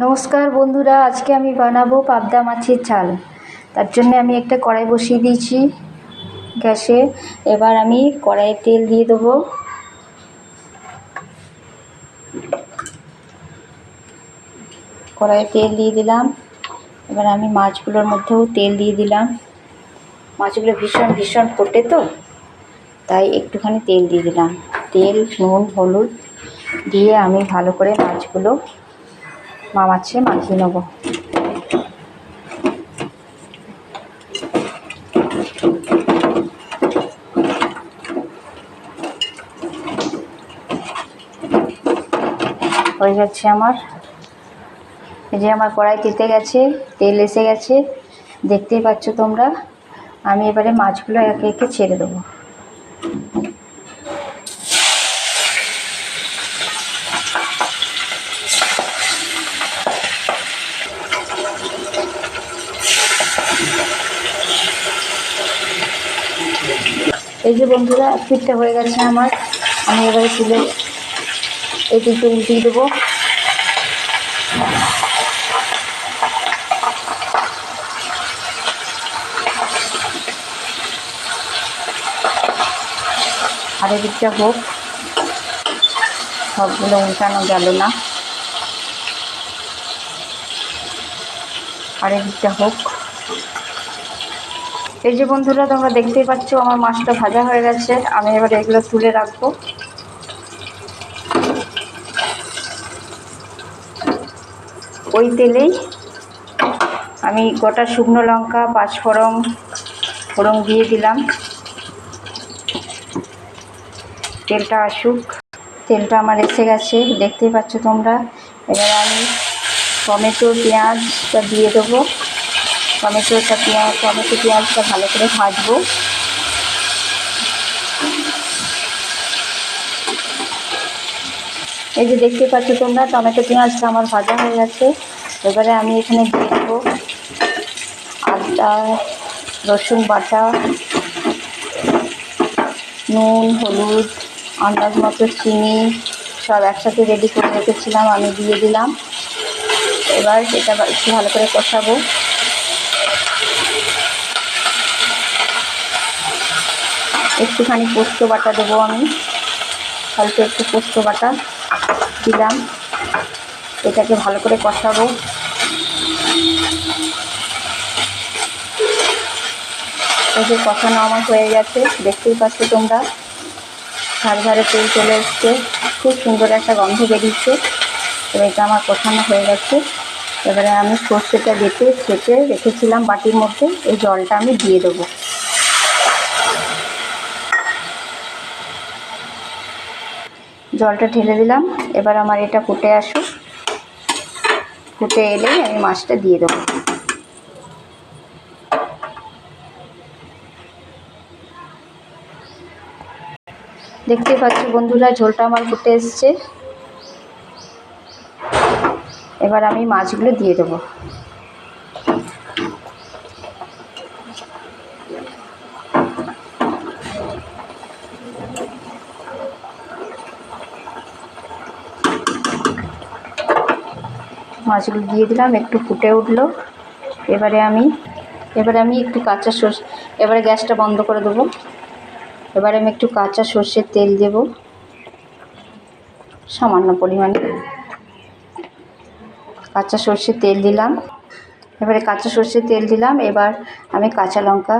নমস্কার বন্ধুরা, আজকে আমি বানাবো পাবদা মাছের ঝাল। তার জন্য আমি একটা কড়াই বসিয়ে দিয়েছি গ্যাসে। এবার আমি কড়াইয়ে তেল দিয়ে দেবো। কড়াইয়ে তেল দিয়ে দিলাম। এবার আমি মাছগুলোর মধ্যেও তেল দিয়ে দিলাম। মাছগুলো ভীষণ ফোটে, তো তাই একটুখানি তেল দিয়ে দিলাম। তেল, নুন, হলুদ দিয়ে আমি ভালো করে মাছগুলো মাছে মাখিয়ে নেব। হয়ে যাচ্ছে আমার। এই যে আমার কড়াই তেতে গেছে, তেল এসে গেছে, দেখতেই পাচ্ছ তোমরা। আমি এবারে মাছগুলো একে একে ছেড়ে দেবো। এই যে বন্ধুরা, এক পিঠটা হয়ে গেছে আমার। আমি এবারে তুলে এই পিঠটা উল্টিয়ে দেবো। আর এই দিকটা হোক, সবগুলো উল্টানো গেল না। আর এই দিকটা হোক। এই যে বন্ধুরা, তোমরা দেখতেই পাচ্ছ আমার মাছটা ভাজা হয়ে গেছে। আমি এবার এগুলো তুলে রাখবো। ওই তেলেই আমি গোটা শুকনো লঙ্কা, পাঁচফোড়ন দিয়ে দিলাম। তেলটা আসুক। তেলটা আমার এসে গেছে, দেখতেই পাচ্ছ তোমরা। এবার আমি টমেটো, পেঁয়াজটা দিয়ে দেবো। টমেটো পেঁয়াজটা ভালো করে ভাজবো। এই যে দেখতে পাচ্ছ তোমরা, টমেটো পেঁয়াজটা আমার ভাজা হয়ে গেছে। এবারে আমি এখানে দিয়ে দেবো আদা রসুন বাটা, নুন, হলুদ, আন্দাজ মতো চিনি সব একসাথে রেডি করে রেখেছিলাম, আমি দিয়ে দিলাম। এবার এটা একটু ভালো করে কষাবো। একটুখানি পোস্ত বাটা দেবো আমি, অল্প একটু পোস্ত বাটা দিলাম। এটাকে ভালো করে কষাবো। এই যে কষানো আমার হয়ে গেছে, দেখতেই পাচ্ছ তোমরা। ধারে তেল চলে এসছে, খুব সুন্দর একটা গন্ধ বেরিয়েছে। তো এটা আমার কষানো হয়ে গেছে। এবারে আমি সর্ষেটা ছেঁচে রেখেছিলাম বাটির মধ্যে, এই জলটা আমি দিয়ে দেবো। জলটা ঢেলে দিলাম। এবার আমার এটা ফুটে আসুক। ফুটে এলেই আমি মাছটা দিয়ে দেবো। দেখতে পাচ্ছ বন্ধুরা, ঝোলটা আমার ফুটে এসছে। এবার আমি মাছগুলো দিয়ে দেবো। মাছগুলো দিয়ে দিলাম, একটু ফুটে উঠলো। এবারে আমি একটু কাঁচা সর্ষে, এবারে গ্যাসটা বন্ধ করে দেবো। এবারে আমি একটু কাঁচা সর্ষের তেল দেব, সামান্য পরিমাণে কাঁচা সর্ষের তেল দিলাম। এবার আমি কাঁচা লঙ্কা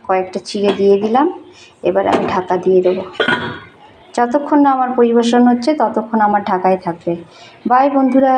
কয়েকটা চিড়ে দিয়ে দিলাম। এবার আমি ঢাকা দিয়ে দেবো। যতক্ষণ না আমার পরিবেশন হচ্ছে ততক্ষণ আমার ঢাকায় থাকবে। বাই বন্ধুরা।